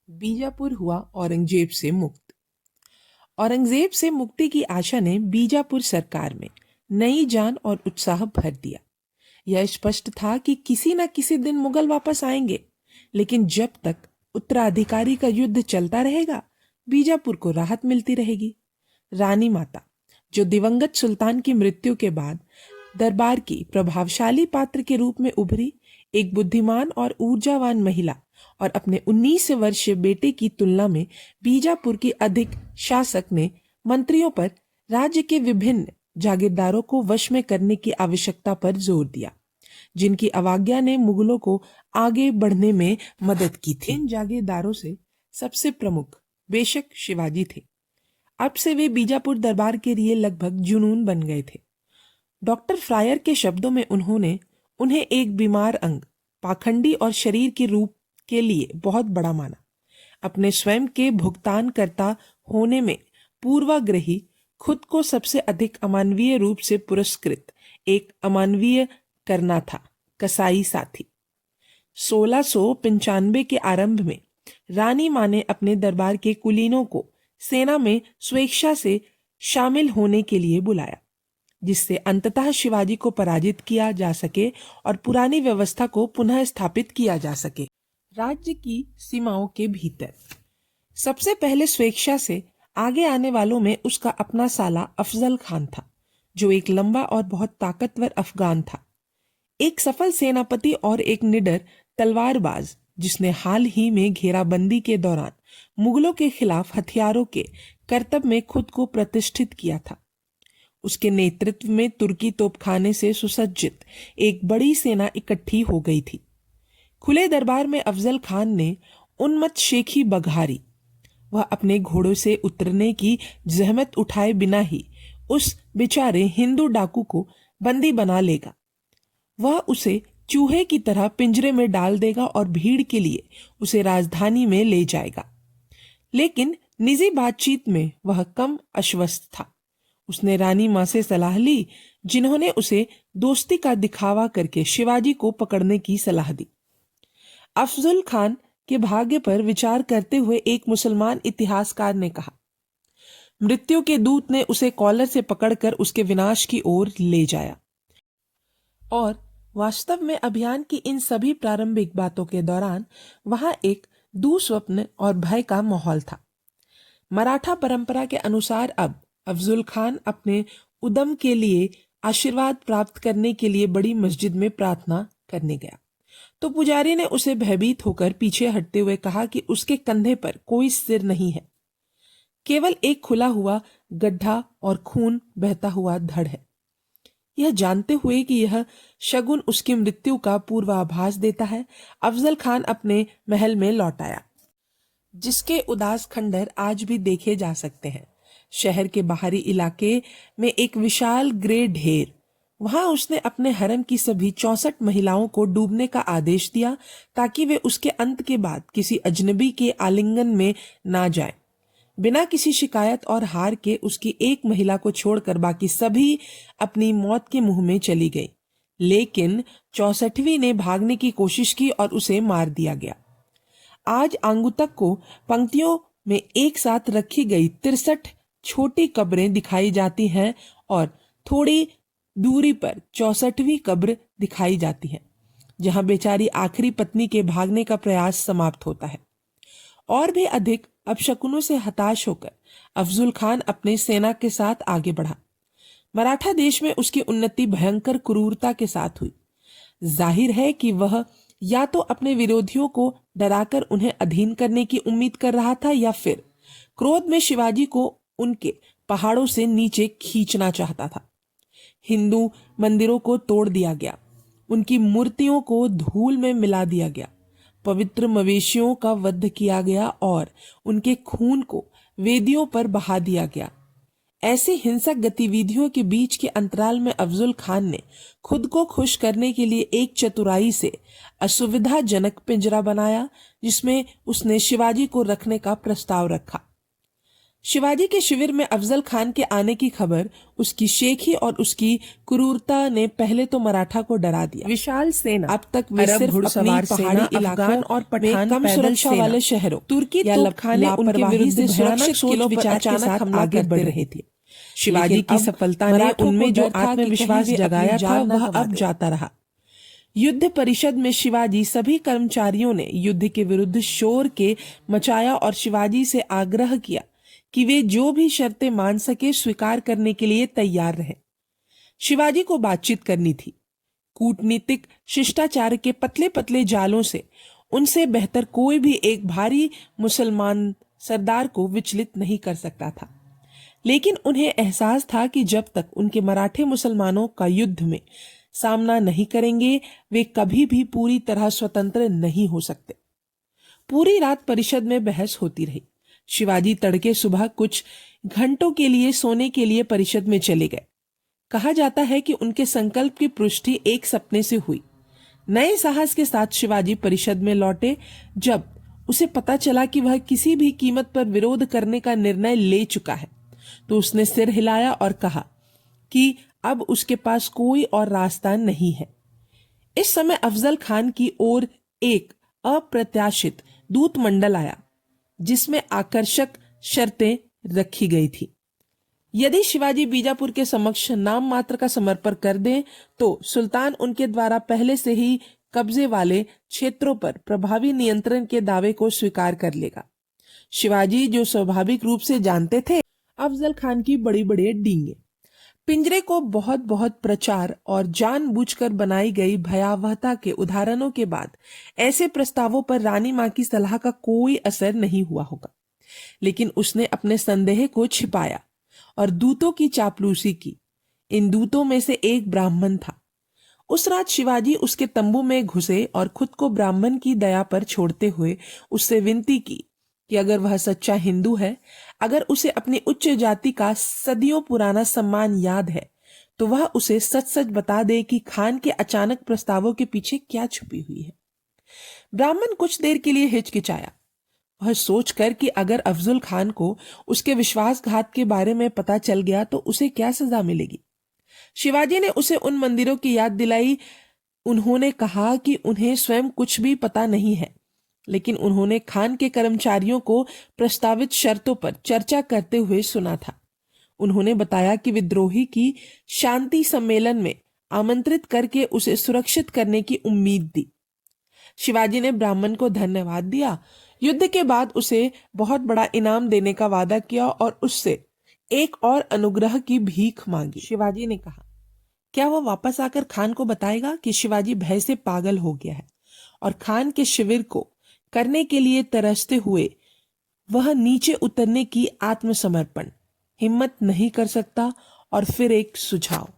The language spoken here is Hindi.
बीजापुर हुआ औरंगजेब से मुक्त। औरंगजेब से मुक्ति की आशा ने बीजापुर सरकार में नई जान और उत्साह भर दिया। यह स्पष्ट था कि किसी न किसी दिन मुगल वापस आएंगे, लेकिन जब तक उत्तराधिकारी का युद्ध चलता रहेगा, बीजापुर को राहत मिलती रहेगी। रानी माता, जो दिवंगत सुल्तान की मृत्यु के बाद दरबार की प्रभावशाली पात्र के रूप में उभरी, एक बुद्धिमान और ऊर्जावान महिला और अपने 19 वर्षीय बेटे की तुलना में बीजापुर की अधिक शासक ने मंत्रियों पर राज्य के विभिन्न जागीरदारों को वश में करने की आवश्यकता पर जोर दिया, जिनकी अवज्ञा ने मुगलों को आगे बढ़ने में मदद की थी। इन जागीरदारों से सबसे प्रमुख बेशक शिवाजी थे। अब से वे बीजापुर दरबार के लिए लगभग जुनून बन गए थे। डॉक्टर फ्रायर के शब्दों में उन्होंने उन्हें एक बीमार अंग, पाखंडी और शरीर के रूप के लिए बहुत बड़ा माना। अपने स्वयं के भुगतानकर्ता होने में पूर्वाग्रही, खुद को सबसे अधिक अमानवीय रूप से पुरस्कृत एक अमानवीय करना था कसाई साथी। 1695 के आरंभ में रानी मां ने अपने दरबार के कुलीनों को सेना में स्वेच्छा से शामिल होने के लिए बुलाया, जिससे अंततः शिवाजी को पराजित किया जा सके और पुरानी व्यवस्था को पुनः स्थापित किया जा सके। राज्य की सीमाओं के भीतर सबसे पहले स्वेच्छा से आगे आने वालों में उसका अपना साला अफजल खान था, जो एक लंबा और बहुत ताकतवर अफगान था, एक सफल सेनापति और एक निडर तलवारबाज, जिसने हाल ही में घेराबंदी के दौरान मुगलों के खिलाफ हथियारों के करतब में खुद को प्रतिष्ठित किया था। उसके नेतृत्व में तुर्की तोपखाने से सुसज्जित एक बड़ी सेना इकट्ठी हो गई थी। खुले दरबार में अफजल खान ने उन्मत्त शेखी बघारी। वह अपने घोड़ों से उतरने की जहमत उठाए बिना ही उस बेचारे हिंदू डाकू को बंदी बना लेगा। वह उसे चूहे की तरह पिंजरे में डाल देगा और भीड़ के लिए उसे राजधानी में ले जाएगा। लेकिन निजी बातचीत में वह कम आश्वस्त था। उसने रानी मां से सलाह ली, जिन्होंने उसे दोस्ती का दिखावा करके शिवाजी को पकड़ने की सलाह दी। अफजल खान के भाग्य पर विचार करते हुए एक मुसलमान इतिहासकार ने कहा, मृत्यु के दूत ने उसे कॉलर से पकड़कर उसके विनाश की ओर ले जाया। और वास्तव में अभियान की इन सभी प्रारंभिक बातों के दौरान वहां एक दुस्वप्न और भय का माहौल था। मराठा परंपरा के अनुसार अब अफजल खान अपने उद्यम के लिए आशीर्वाद प्राप्त करने के लिए बड़ी मस्जिद में प्रार्थना करने गया, तो पुजारी ने उसे भयभीत होकर पीछे हटते हुए कहा कि उसके कंधे पर कोई सिर नहीं है, केवल एक खुला हुआ गड्ढा और खून बहता हुआ धड़ है। यह जानते हुए कि यह शगुन उसकी मृत्यु का पूर्वाभास देता है, अफजल खान अपने महल में लौट आया, जिसके उदास खंडर आज भी देखे जा सकते हैं। शहर के बाहरी इलाके में एक विशाल ग्रे ढेर, वहां उसने अपने हरम की सभी 64 महिलाओं को डूबने का आदेश दिया, ताकि वे उसके अंत के बाद किसी अजनबी के आलिंगन में ना जाएं। बिना किसी शिकायत और हार के उसकी एक महिला को छोड़कर बाकी सभी अपनी मौत के मुंह में चली गई, लेकिन 64वीं ने भागने की कोशिश की और उसे मार दिया गया। आज आंगुतक को पंक्तियों में एक साथ रखी गई 63 छोटी कब्रें दिखाई जाती हैं और थोड़ी दूरी पर 64वीं कब्र दिखाई जाती है, जहां बेचारी आखिरी पत्नी के भागने का प्रयास समाप्त होता है। और भी अधिक अपशकुनों से हताश होकर अफजल खान अपने सेना के साथ आगे बढ़ा। मराठा देश में उसकी उन्नति भयंकर क्रूरता के साथ हुई। जाहिर है कि वह या तो अपने विरोधियों को डराकर उन्हें अधीन करने की उम्मीद कर रहा था, या फिर क्रोध में शिवाजी को उनके पहाड़ों से नीचे खींचना चाहता था। हिंदू मंदिरों को तोड़ दिया गया, उनकी मूर्तियों को धूल में मिला दिया गया, पवित्र मवेशियों का वध किया गया और उनके खून को वेदियों पर बहा दिया गया। ऐसी हिंसक गतिविधियों के बीच के अंतराल में अफजल खान ने खुद को खुश करने के लिए एक चतुराई से असुविधाजनक पिंजरा बनाया, जिसमें उसने शिवाजी को रखने का प्रस्ताव रखा। शिवाजी के शिविर में अफजल खान के आने की खबर, उसकी शेखी और उसकी क्रूरता ने पहले तो मराठा को डरा दिया। विशाल सेना, अब तक वे सिर्फ अपनी पहाड़ी इलाकों और पठान कम सुरक्षा वाले शहरों तुर्की तोपखाने उनके विरुद्ध सुरक्षित किलों पर अचानक हमला करते रहे थे। शिवाजी की सफलता ने उनमें जो आत्मविश्वास जगाया था वह अब जाता रहा। युद्ध परिषद में शिवाजी सभी कर्मचारियों ने युद्ध के विरुद्ध शोर के मचाया और शिवाजी से आग्रह किया कि वे जो भी शर्तें मान सके स्वीकार करने के लिए तैयार रहे। शिवाजी को बातचीत करनी थी। कूटनीतिक शिष्टाचार के पतले पतले जालों से उनसे बेहतर कोई भी एक भारी मुसलमान सरदार को विचलित नहीं कर सकता था। लेकिन उन्हें एहसास था कि जब तक उनके मराठे मुसलमानों का युद्ध में सामना नहीं करेंगे, वे कभी भी पूरी तरह स्वतंत्र नहीं हो सकते। पूरी रात परिषद में बहस होती रही। शिवाजी तड़के सुबह कुछ घंटों के लिए सोने के लिए परिषद में चले गए। कहा जाता है कि उनके संकल्प की पुष्टि एक सपने से हुई। नए साहस के साथ शिवाजी परिषद में लौटे। जब उसे पता चला कि वह किसी भी कीमत पर विरोध करने का निर्णय ले चुका है, तो उसने सिर हिलाया और कहा कि अब उसके पास कोई और रास्ता नहीं है। इस समय अफजल खान की ओर एक अप्रत्याशित दूत मंडल आया, जिसमें आकर्षक शर्तें रखी गई थी। यदि शिवाजी बीजापुर के समक्ष नाम मात्र का समर्पण कर दें, तो सुल्तान उनके द्वारा पहले से ही कब्जे वाले क्षेत्रों पर प्रभावी नियंत्रण के दावे को स्वीकार कर लेगा। शिवाजी, जो स्वाभाविक रूप से जानते थे अफजल खान की बड़ी बड़ी डींगे, पिंजरे को बहुत बहुत प्रचार और जानबूझकर बनाई गई भयावहता के उदाहरणों के बाद ऐसे प्रस्तावों पर रानी मां की सलाह का कोई असर नहीं हुआ होगा। लेकिन उसने अपने संदेह को छिपाया और दूतों की चापलूसी की। इन दूतों में से एक ब्राह्मण था। उस रात शिवाजी उसके तंबू में घुसे और खुद को ब्राह्मण की दया पर छोड़ते हुए उससे विनती की कि अगर वह सच्चा हिंदू है, अगर उसे अपनी उच्च जाति का सदियों पुराना सम्मान याद है, तो वह उसे सच सच बता दे कि खान के अचानक प्रस्तावों के पीछे क्या छुपी हुई है। ब्राह्मण कुछ देर के लिए हिचकिचाया। वह सोचकर कि अगर अफजल खान को उसके विश्वासघात के बारे में पता चल गया तो उसे क्या सजा मिलेगी। शिवाजी ने उसे उन मंदिरों की याद दिलाई। उन्होंने कहा कि उन्हें स्वयं कुछ भी पता नहीं है, लेकिन उन्होंने खान के कर्मचारियों को प्रस्तावित शर्तों पर चर्चा करते हुए सुना था। उन्होंने बताया कि विद्रोही की शांति सम्मेलन में आमंत्रित करके उसे सुरक्षित करने की उम्मीद दी। शिवाजी ने ब्राह्मण को धन्यवाद दिया, युद्ध के बाद उसे बहुत बड़ा इनाम देने का वादा किया और उससे एक और अनुग्रह की भीख मांगी। शिवाजी ने कहा, क्या वह वापस आकर खान को बताएगा कि शिवाजी भय से पागल हो गया है और खान के शिविर को करने के लिए तरसते हुए वह नीचे उतरने की आत्मसमर्पण हिम्मत नहीं कर सकता। और फिर एक सुझाव,